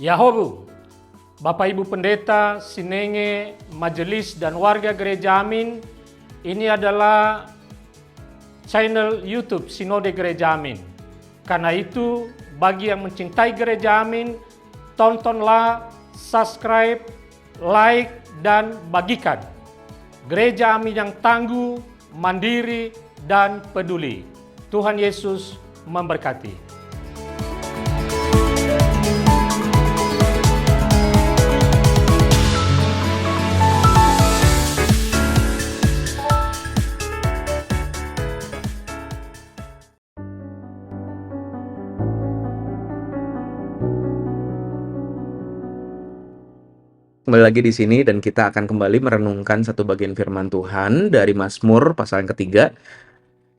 Yahobu, Bapak Ibu Pendeta, Sinenge, Majelis dan warga Gereja Amin, ini adalah channel YouTube Sinode Gereja Amin. Karena itu, bagi yang mencintai Gereja Amin, tontonlah, subscribe, like, dan bagikan. Gereja Amin yang tangguh, mandiri, dan peduli. Tuhan Yesus memberkati. Kembali lagi di sini dan kita akan kembali merenungkan satu bagian firman Tuhan dari Mazmur pasal yang ketiga.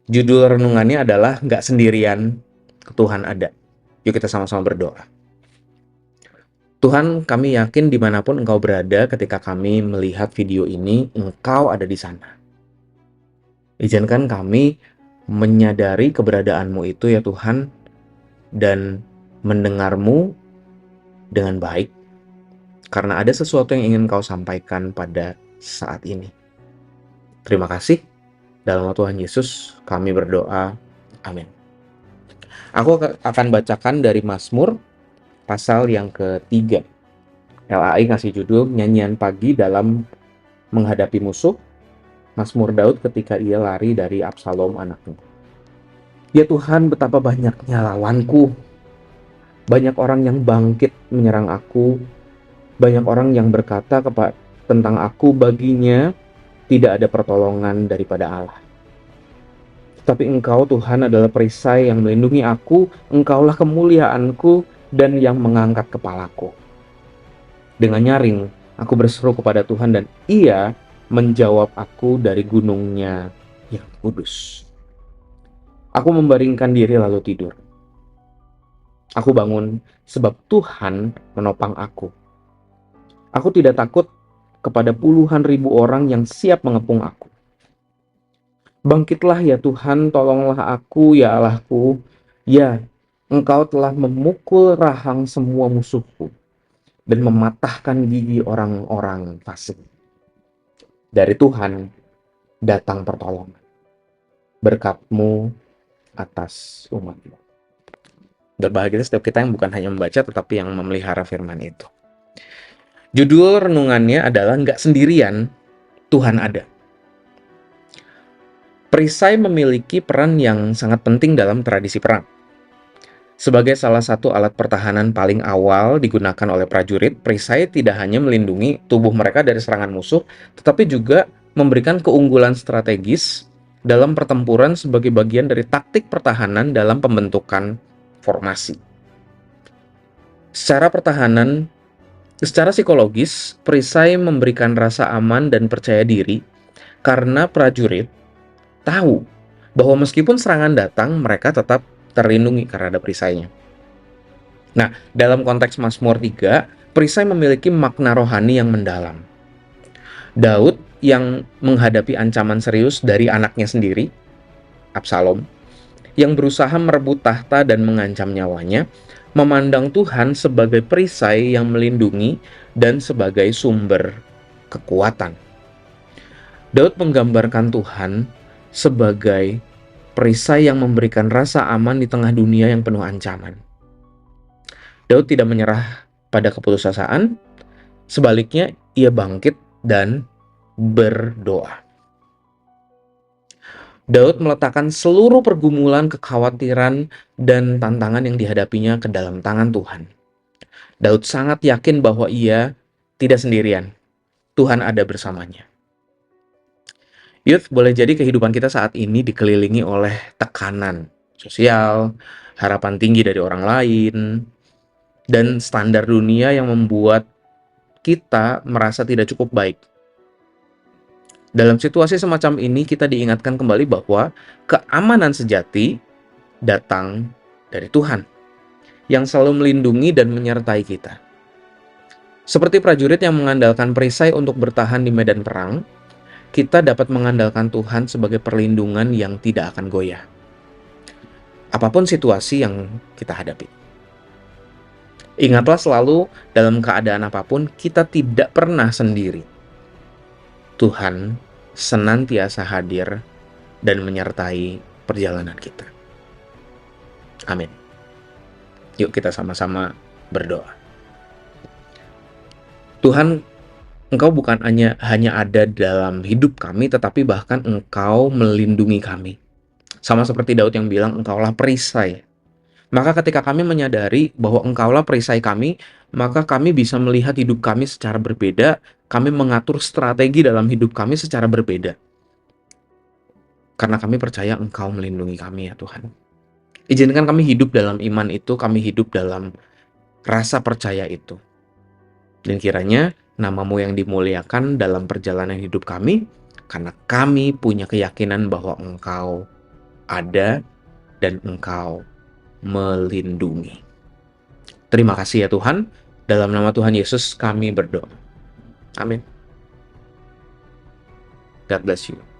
Judul renungannya adalah "Nggak Sendirian, Tuhan Ada". Yuk kita sama-sama berdoa. Tuhan, kami yakin dimanapun Engkau berada ketika kami melihat video ini, Engkau ada di sana. Izinkan kami menyadari keberadaanmu itu ya Tuhan, dan mendengarmu dengan baik, karena ada sesuatu yang ingin Kau sampaikan pada saat ini. Terima kasih. Dalam nama Tuhan Yesus kami berdoa. Amin. Aku akan bacakan dari Mazmur pasal yang ketiga. LAI ngasih judul Nyanyian Pagi dalam Menghadapi Musuh. Mazmur Daud ketika ia lari dari Absalom anaknya. Ya Tuhan, betapa banyaknya lawanku. Banyak orang yang bangkit menyerang aku. Banyak orang yang berkata tentang aku, baginya tidak ada pertolongan daripada Allah. Tapi Engkau Tuhan adalah perisai yang melindungi aku, Engkaulah kemuliaanku dan yang mengangkat kepalaku. Dengan nyaring, aku berseru kepada Tuhan dan Ia menjawab aku dari gunungnya yang kudus. Aku membaringkan diri lalu tidur. Aku bangun sebab Tuhan menopang aku. Aku tidak takut kepada puluhan ribu orang yang siap mengepung aku. Bangkitlah ya Tuhan, tolonglah aku ya Allahku. Ya, Engkau telah memukul rahang semua musuhku dan mematahkan gigi orang-orang fasik. Dari Tuhan datang pertolongan. Berkat-Mu atas umat-Mu. Berbahagia setiap kita yang bukan hanya membaca tetapi yang memelihara firman itu. Judul renungannya adalah "Nggak Sendirian, Tuhan Ada". Perisai memiliki peran yang sangat penting dalam tradisi perang. Sebagai salah satu alat pertahanan paling awal digunakan oleh prajurit, perisai tidak hanya melindungi tubuh mereka dari serangan musuh, tetapi juga memberikan keunggulan strategis dalam pertempuran sebagai bagian dari taktik pertahanan dalam pembentukan formasi. Secara psikologis, perisai memberikan rasa aman dan percaya diri karena prajurit tahu bahwa meskipun serangan datang, mereka tetap terlindungi karena ada perisainya. Nah, dalam konteks Mazmur 3, perisai memiliki makna rohani yang mendalam. Daud yang menghadapi ancaman serius dari anaknya sendiri, Absalom, yang berusaha merebut tahta dan mengancam nyawanya, memandang Tuhan sebagai perisai yang melindungi dan sebagai sumber kekuatan. Daud menggambarkan Tuhan sebagai perisai yang memberikan rasa aman di tengah dunia yang penuh ancaman. Daud tidak menyerah pada keputusasaan, sebaliknya ia bangkit dan berdoa. Daud meletakkan seluruh pergumulan, kekhawatiran, dan tantangan yang dihadapinya ke dalam tangan Tuhan. Daud sangat yakin bahwa ia tidak sendirian. Tuhan ada bersamanya. Youth, boleh jadi kehidupan kita saat ini dikelilingi oleh tekanan sosial, harapan tinggi dari orang lain, dan standar dunia yang membuat kita merasa tidak cukup baik. Dalam situasi semacam ini, kita diingatkan kembali bahwa keamanan sejati datang dari Tuhan, yang selalu melindungi dan menyertai kita. Seperti prajurit yang mengandalkan perisai untuk bertahan di medan perang, kita dapat mengandalkan Tuhan sebagai perlindungan yang tidak akan goyah. Apapun situasi yang kita hadapi. Ingatlah selalu dalam keadaan apapun kita tidak pernah sendiri. Tuhan senantiasa hadir dan menyertai perjalanan kita. Amin. Yuk kita sama-sama berdoa. Tuhan, Engkau bukan hanya ada dalam hidup kami, tetapi bahkan Engkau melindungi kami. Sama seperti Daud yang bilang, Engkaulah perisai. Maka ketika kami menyadari bahwa Engkaulah perisai kami, maka kami bisa melihat hidup kami secara berbeda, kami mengatur strategi dalam hidup kami secara berbeda. Karena kami percaya Engkau melindungi kami ya Tuhan. Izinkan kami hidup dalam iman itu, kami hidup dalam rasa percaya itu. Dan kiranya nama-Mu yang dimuliakan dalam perjalanan hidup kami, karena kami punya keyakinan bahwa Engkau ada dan Engkau melindungi. Terima kasih ya Tuhan. Dalam nama Tuhan Yesus kami berdoa. Amin. God bless you.